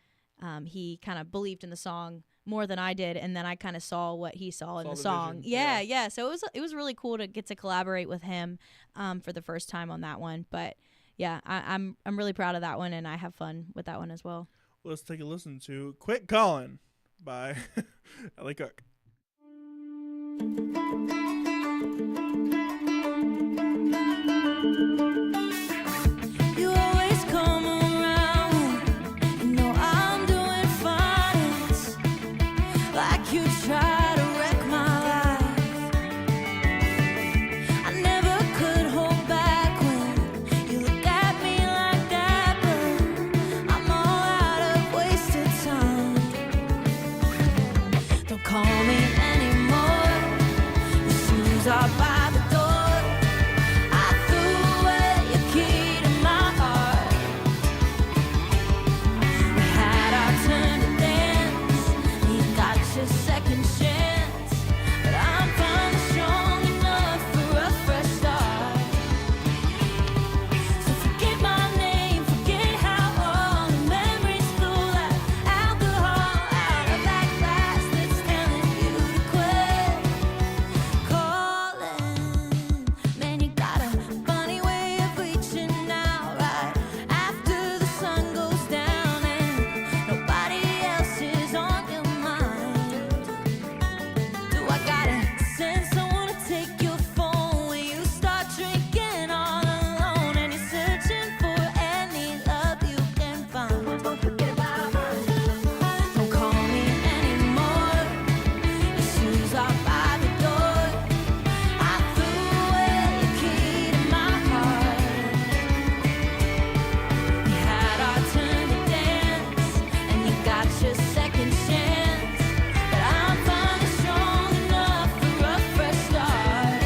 he kind of believed in the song more than I did, and then I kind of saw what he saw in the the song. vision. Yeah. So it was really cool to get to collaborate with him for the first time on that one. But yeah, I'm really proud of that one, and I have fun with that one as well. Let's take a listen to "Quit Callin'" by Elly Cooke. You always come around. You know I'm doing fine. It's like you try to wreck my life. I never could hold back when you look at me like that, but I'm all out of wasted time. Don't call me anymore. Your shoes are by the door. I threw away your key to my heart. We had our turn to dance. You got your second chance, but I'm finally strong enough for a fresh start. So forget my name, forget how all the memories flew like alcohol out of that glass that's telling you to quit calling. Man, you got a funny way of reaching out right after the sun goes down and nobody else is on your mind. Do I gotta send someone to take your phone when you start drinking all alone and you're searching for any love you can find? Don't forget about mine. Don't call me anymore. Your shoes are by the door. I threw away your key to my heart. We had our turn to dance, and you got your second chance, but I'm finally strong enough for a fresh start.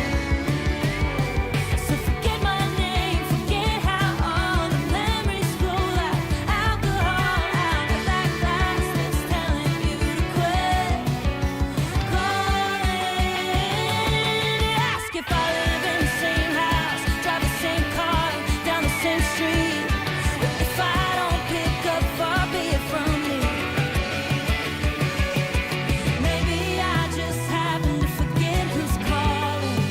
So forget my name, forget how all the memories flow like alcohol out of that glass that's telling you to quit calling. Ask if I live in the same house, drive the same car, down the same street. But if I don't pick up, far be it from me. Maybe I just happen to forget who's calling.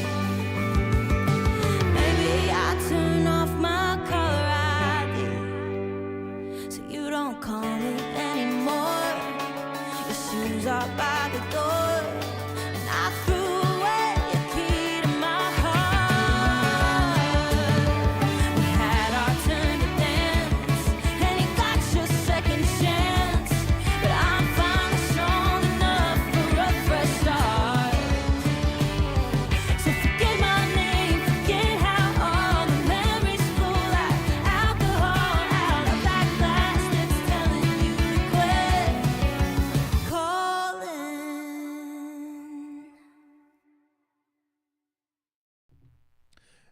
Maybe I turn off my caller ID so you don't call me anymore. Your shoes are by the door, and I threw away your key to my heart. We had our turn to dance, and you got your second chance, but I'm finally strong enough for a fresh start. So forget my name, forget how all the memories flow like alcohol out of that glass that's telling you to quit calling.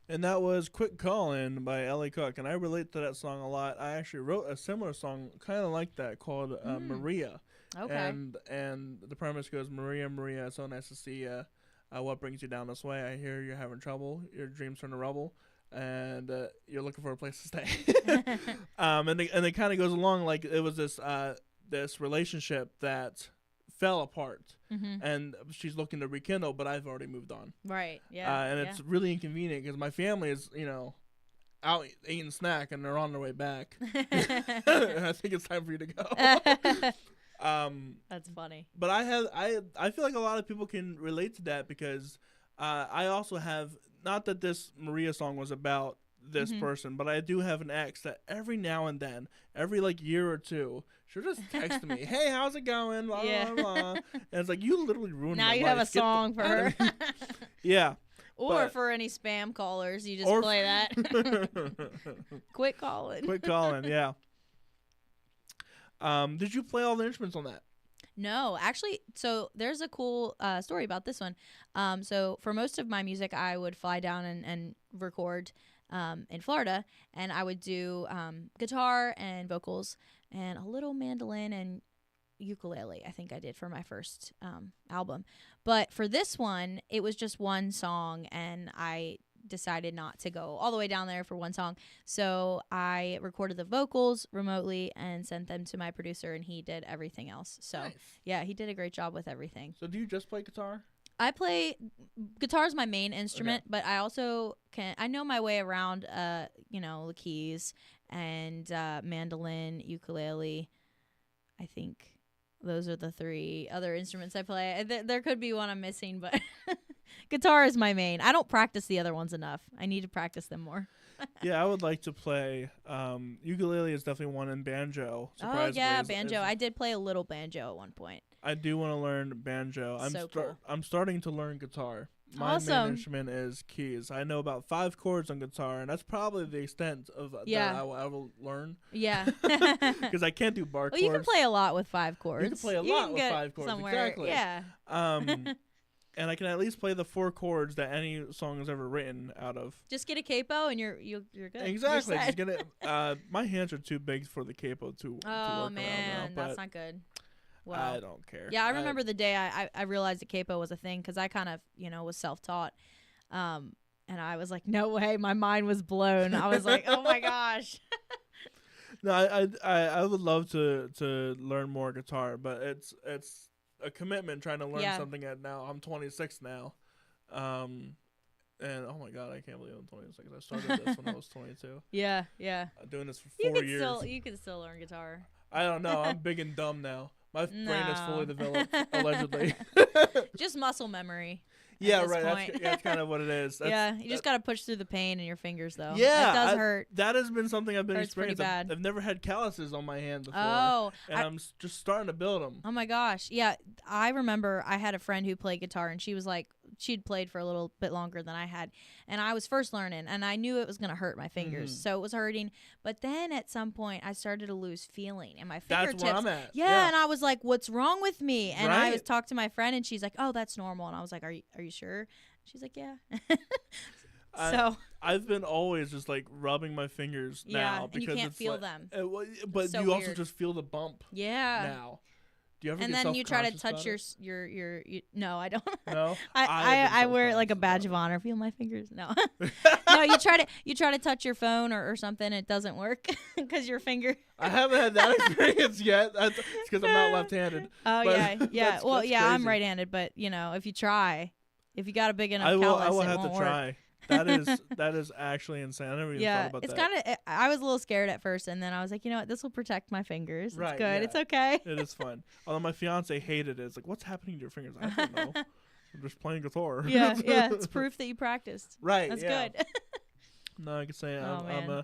And that was "Quit Callin'" by Elly Cooke, and I relate to that song a lot. I actually wrote a similar song kind of like that called Maria. Okay. And the premise goes, Maria, Maria, it's so nice to see you. What brings you down this way? I hear you're having trouble. Your dreams turn to rubble, and you're looking for a place to stay. And it kind of goes along like it was this relationship that fell apart, and she's looking to rekindle, but I've already moved on. Right. Yeah. And it's really inconvenient because my family is, out eating snack and they're on their way back. And I think it's time for you to go. That's funny. But I feel like a lot of people can relate to that because I also have, not that this Maria song was about this person, but I do have an ex that every now and then, every like year or two, she'll just text me, "Hey, how's it going?" Blah, Yeah. blah, blah. And it's like, you literally ruined Now my you life. have a song for her. Yeah. Or But- for any spam callers, you just Or- play that. Quit calling. Quit calling, yeah. Did you play all the instruments on that? No, actually, so there's a cool story about this one. So for most of my music, I would fly down and record in Florida, and I would do guitar and vocals and a little mandolin and ukulele, I think I did for my first album. But for this one, it was just one song, and I decided not to go all the way down there for one song. So I recorded the vocals remotely and sent them to my producer, and he did everything else. So Nice. yeah, he did a great job with everything. So do you just play guitar? I play guitar is my main instrument, but I also I know my way around the keys and mandolin, ukulele. I think those are the 3 other instruments I play. There could be one I'm missing, but guitar is my main. I don't practice the other ones enough. I need to practice them more. Yeah, I would like to play. Ukulele is definitely one, and banjo. Oh yeah, is- banjo. is- I did play a little banjo at one point. I do want to learn banjo. Cool. I'm starting to learn guitar. My Awesome. main instrument is keys. I know about 5 chords on guitar, and that's probably the extent of Yeah. that I will learn. Yeah. Because I can't do bar Well, chords. you can play a lot with 5 chords. You can play a lot can with get 5 chords. somewhere. Exactly. Yeah. And I can at least play the 4 chords that any song is ever written out of. Just get a capo and you're good. Exactly. You're Just set. get it. My hands are too big for the capo to work Oh around man, now, that's but not good. Well, I don't care. yeah, I remember the day I realized the capo was a thing because I kind of was self-taught, and I was like, no way, my mind was blown. I was like, oh my gosh. No, I would love to learn more guitar, but it's a commitment trying to learn something at now. I'm 26 now. And oh my god, I can't believe I'm 26. I started this when I was 22. Yeah. I'm doing this for 4 years. You can still learn guitar. I don't know. I'm big and dumb now. My brain is fully developed, allegedly. Just muscle memory. Yeah, this right. point. That's kind of what it is. You just gotta push through the pain in your fingers, though. Yeah, it does hurt. That has been something I've been Hurts pretty experiencing. bad. I've never had calluses on my hand before. Oh, and I'm just starting to build them. Oh my gosh. Yeah, I remember I had a friend who played guitar, and she was like, she'd played for a little bit longer than I had, and I was first learning, and I knew it was going to hurt my fingers, so it was hurting. But then at some point I started to lose feeling in my fingertips. That's where I'm at. Yeah, and I was like, what's wrong with me? And I was Right. talked to my friend, and she's like, oh, that's normal. And I was like, are you sure? She's like, yeah. So I've been always just like rubbing my fingers now and because you can't it's feel like, them. But so you also weird. just feel the bump Yeah. now. Do you ever And get then you try to self-conscious touch about your no, I don't. it? No, I wear it like a self-conscious badge about of honor. Feel my fingers. No, no. You try to touch your phone or something. It doesn't work because your finger. I haven't had that experience yet. It's because I'm not left-handed. Oh But yeah. that's- Well, that's yeah, I'm crazy. right-handed, but if you try, if you got a big enough I callus, will it have won't to work. try. That is actually insane. I never even Yeah, thought about it's that. kind of. I was a little scared at first, and then I was like, you know what, this will protect my fingers. Right, It's good. yeah. It's okay. It is fun. Although my fiance hated it. It's like, what's happening to your fingers? I don't know. I'm just playing guitar. Yeah. It's proof that you practiced. Right. That's yeah. good. No, I can say Oh,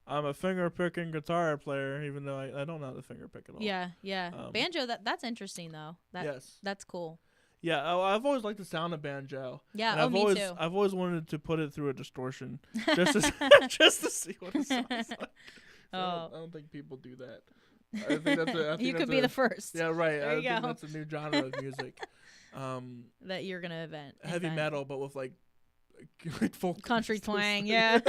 I'm a finger picking guitar player, even though I don't know how to finger pick at all. Yeah. Banjo. That's interesting though. Yes. That's cool. Yeah. I've always liked the sound of banjo. Yeah. And Oh, I've me always too. I've always wanted to put it through a distortion just to just to see what it sounds like. I don't think people do that. I think that's I think You that's could be the first. Yeah, right. There I you think go. that's a new genre of music. That you're gonna Heavy metal, but with like folk country twang. Yeah.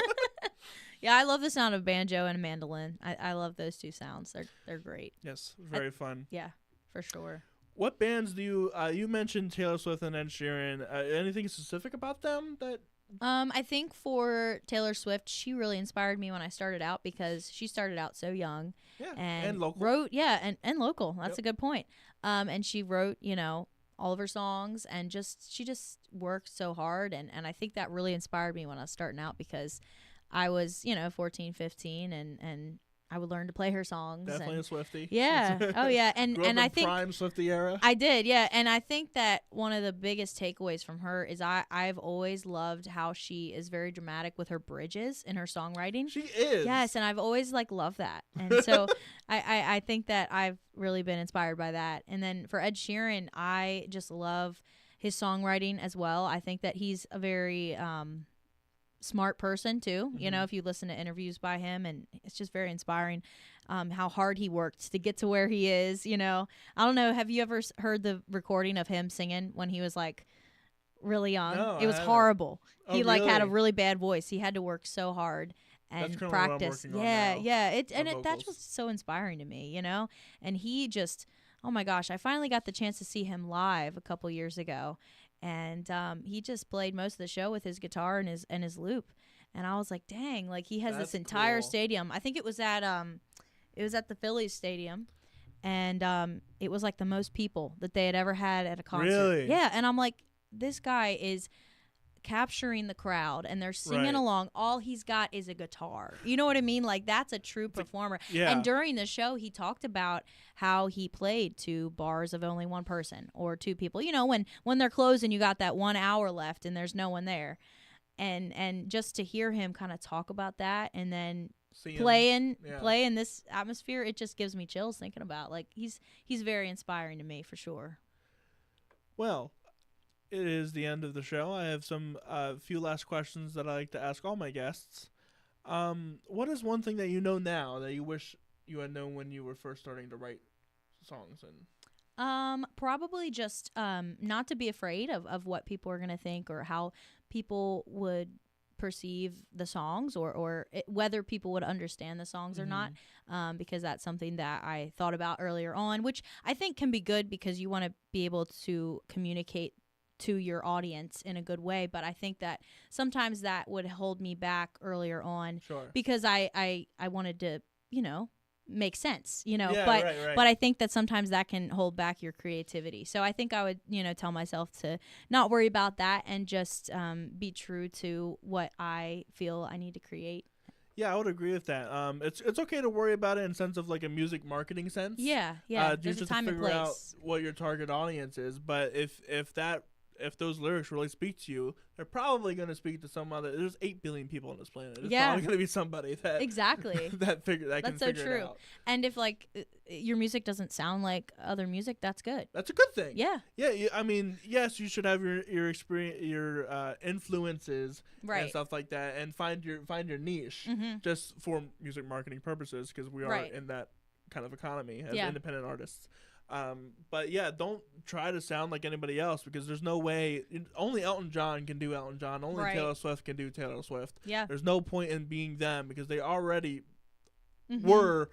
Yeah, I love the sound of banjo and mandolin. I love those two sounds. They're great. Yes, very fun. Yeah, for sure. What bands do you mentioned Taylor Swift and Ed Sheeran? Anything specific about them that? I think for Taylor Swift, she really inspired me when I started out because she started out so young. Yeah, and local. wrote and local. That's Yep. a good point. And she wrote all of her songs and she just worked so hard and I think that really inspired me when I was starting out because I was 14, 15 and I would learn to play her songs. Definitely and, a Swiftie. yeah. Oh yeah. And Grew up I in think prime Swiftie era. I did, yeah. And I think that one of the biggest takeaways from her is I've always loved how she is very dramatic with her bridges in her songwriting. She is. Yes, and I've always loved that. And so I think that I've really been inspired by that. And then for Ed Sheeran, I just love his songwriting as well. I think that he's a very smart person too. Mm-hmm. If you listen to interviews by him, and it's just very inspiring how hard he worked to get to where he is. I don't know, have you ever heard the recording of him singing when he was really young? No, it was I haven't. horrible. Oh, He had a really? really bad voice. He had to work so hard and That's kinda what I'm practice. working on Yeah, now, yeah. That's vocals. just so inspiring to me, And he just, oh my gosh, I finally got the chance to see him live a couple years ago. and he just played most of the show with his guitar and his loop, and I was like, dang, like he has That's this entire cool. stadium. I think it was at the Phillies stadium, and it was like the most people that they had ever had at a concert. Really? Yeah, and I'm like, this guy is capturing the crowd, and they're singing Right. along. All he's got is a guitar. You know what I mean? Like, that's a true performer. Yeah. And during the show, he talked about how he played to bars of only one person or two people. You know, when they're closed and you got that 1 hour left and there's no one there. And just to hear him kind of talk about that and then play in this atmosphere, it just gives me chills thinking about. Like, he's very inspiring to me for sure. Well, it is the end of the show. I have some few last questions that I like to ask all my guests. What is one thing that you know now that you wish you had known when you were first starting to write songs? And Probably just not to be afraid of what people are going to think or how people would perceive the songs or whether people would understand the songs or not, because that's something that I thought about earlier on, which I think can be good because you want to be able to communicate to your audience in a good way. But I think that sometimes that would hold me back earlier on, sure. because I wanted to, make sense, Yeah, but right. but I think that sometimes that can hold back your creativity. So I think I would, tell myself to not worry about that and just be true to what I feel I need to create. Yeah, I would agree with that. It's okay to worry about it in sense of like a music marketing sense. Yeah. There's just a time to and figure out place. what your target audience is. But if those lyrics really speak to you, they're probably going to speak to some other. There's 8 billion people on this planet. There's probably going to be somebody that That's can figure so it true. out. And if like your music doesn't sound like other music, that's good. That's a good thing. Yeah. Yeah. I mean, yes, you should have your experience, your influences, Right. and stuff like that, and find your niche, just for music marketing purposes, because we are Right. in that kind of economy as Yeah. independent artists. But yeah, don't try to sound like anybody else, because there's no way. Only Elton John can do Elton John. Only Right. Taylor Swift can do Taylor Swift. Yeah. There's no point in being them, because they already were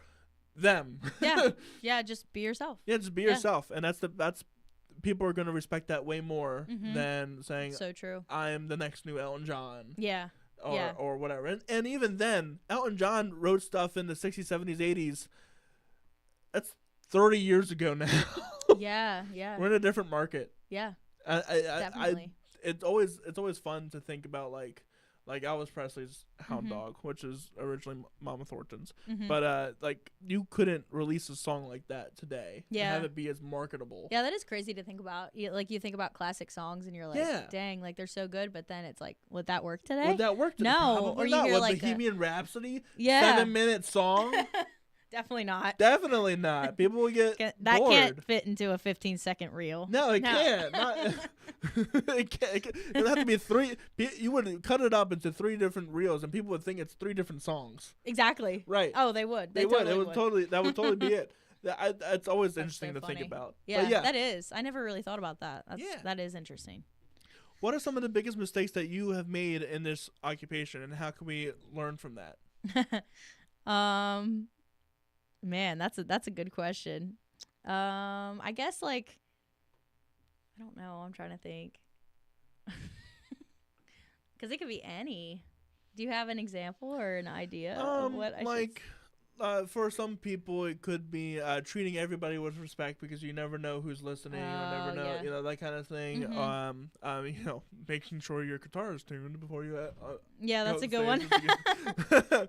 them. Yeah. Yeah. Just be yourself. Yeah, just be yourself, and that's people are gonna respect that way more than saying So true. I am the next new Elton John. Yeah. Or whatever. And even then, Elton John wrote stuff in the 60s, 70s, 80s. That's 30 years ago now. Yeah. We're in a different market. Yeah. Definitely. It's always fun to think about like Elvis Presley's Hound Dog, which is originally Mama Thornton's. But like you couldn't release a song like that today and have it be as marketable. Yeah, that is crazy to think about. You think about classic songs and you're like, dang, like they're so good, but then it's like, would that work today? Would that work today? No. Probably Or you not. hear What, like Bohemian Rhapsody? Yeah. 7-minute song? Definitely not. Definitely not. People will get that bored. can't fit into a 15-second reel. No, it can't. Not, it can't. It'll have to be 3. You would cut it up into 3 different reels, and people would think it's 3 different songs. Exactly. Right. Oh, they would. They would. It would totally. That would totally be it. It's always That's interesting so to think funny. about. Yeah, But yeah. that is. I never really thought about that. That is interesting. What are some of the biggest mistakes that you have made in this occupation, and how can we learn from that? Man, that's a good question. I guess like I don't know. I'm trying to think. Because it could be any. Do you have an example or an idea of what I like? For some people, it could be treating everybody with respect, because you never know who's listening. You never know, yeah. that kind of thing. Making sure your guitar is tuned before you. Yeah, that's a good one.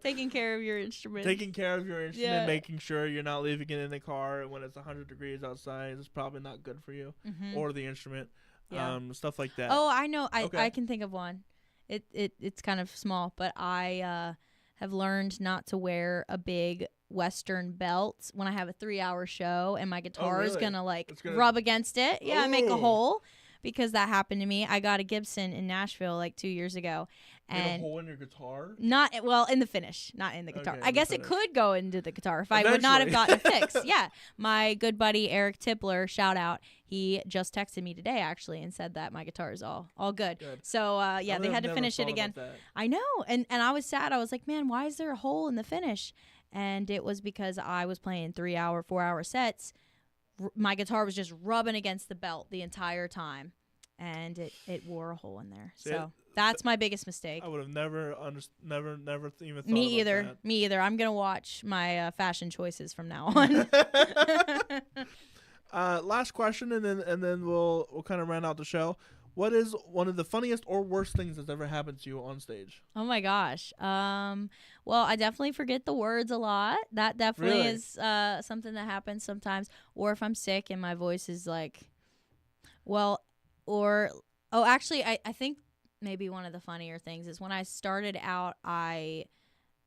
Taking care of your instrument. Taking care of your instrument, making sure you're not leaving it in the car when it's 100 degrees outside. It's probably not good for you or the instrument. Yeah. Stuff like that. Oh, I know. Okay. I can think of one. It's kind of small, but I have learned not to wear a big Western belt when I have a 3-hour show and my guitar is really? gonna rub against it. Yeah, and make a hole, because that happened to me. I got a Gibson in Nashville like 2 years ago. Get And a hole in your guitar? not in the finish, not in the guitar. Okay, I in the guess it finish. could go into the guitar if I would not have Eventually. gotten it fixed. Yeah, my good buddy Eric Tipler, shout out. He just texted me today actually and said that my guitar is all good. So yeah, they had to finish it again. I know, and I was sad. I was like, man, why is there a hole in the finish? And it was because I was playing 4-hour sets. My guitar was just rubbing against the belt the entire time. and it wore a hole in there. See, so that's my biggest mistake. I would have never even thought Me about either. that. Me either. I'm gonna watch my fashion choices from now on. Last question, and then we'll kind of round out the show. What is one of the funniest or worst things that's ever happened to you on stage? Oh my gosh. Well, I definitely forget the words a lot. That definitely Really? is something that happens sometimes. Or if I'm sick and my voice is like, actually, I think maybe one of the funnier things is when I started out, I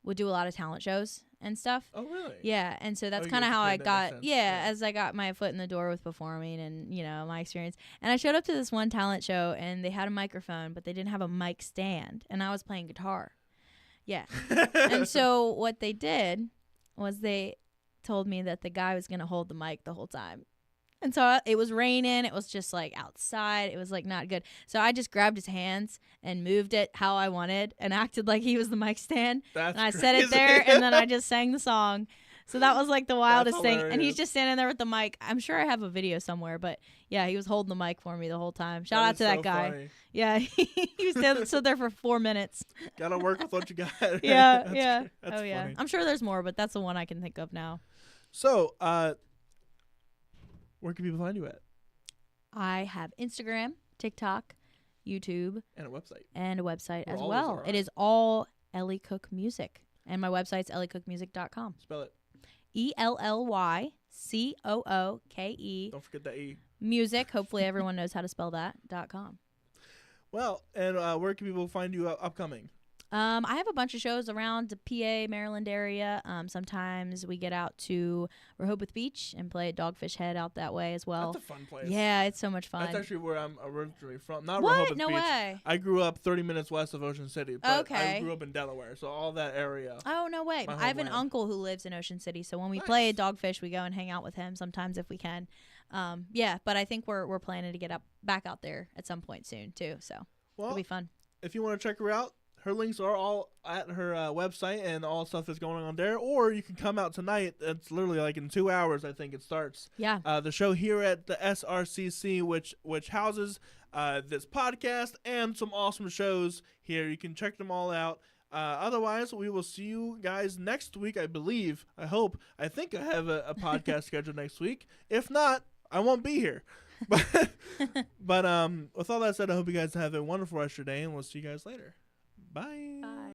would do a lot of talent shows and stuff. Oh, really? Yeah, and so that's you kind of get how paid, I that got, makes sense. yeah, Yeah. as I got my foot in the door with performing and, my experience. And I showed up to this one talent show, and they had a microphone, but they didn't have a mic stand, and I was playing guitar. Yeah. And so what they did was they told me that the guy was going to hold the mic the whole time. And so it was raining. It was just like outside. It was like not good. So I just grabbed his hands and moved it how I wanted and acted like he was the mic stand. That's And I crazy. set it there, and then I just sang the song. So that was like the wildest thing. And hilarious. he's just standing there with the mic. I'm sure I have a video somewhere, but yeah, he was holding the mic for me the whole time. Shout out is to that so guy. funny. Yeah, he was stood there for 4 minutes. Gotta work with what you got. Yeah, That's yeah. That's Oh yeah. funny. I'm sure there's more, but that's the one I can think of now. So, where can people find you at? I have Instagram, TikTok, YouTube, And a website. and a website Where as all well. those are. It is all Elly Cooke Music. And my website's ellykookemusic.com. Spell it. ELLYCOOKE. Don't forget that E. Music. Hopefully everyone knows how to spell that. .com. Well, and where can people find you upcoming? I have a bunch of shows around the PA, Maryland area. Sometimes we get out to Rehoboth Beach and play at Dogfish Head out that way as well. That's a fun place. Yeah, it's so much fun. That's actually where I'm originally from. Not What? Rehoboth No Beach. way. I grew up 30 minutes west of Ocean City, but I Okay. grew up in Delaware, so all that area. Oh, no way. My I have an homeland. uncle who lives in Ocean City, so when we Nice. play at Dogfish, we go and hang out with him sometimes if we can. Yeah, but I think we're planning to get back out there at some point soon, too, so Well, it'll be fun. if you want to check her out, her links are all at her website and all stuff is going on there. Or you can come out tonight. It's literally like in 2 hours, I think it starts. Yeah. The show here at the SRCC, which houses this podcast and some awesome shows here. You can check them all out. Otherwise, we will see you guys next week, I believe. I hope. I think I have a podcast scheduled next week. If not, I won't be here. But with all that said, I hope you guys have a wonderful rest of your day, and we'll see you guys later. Bye. Bye.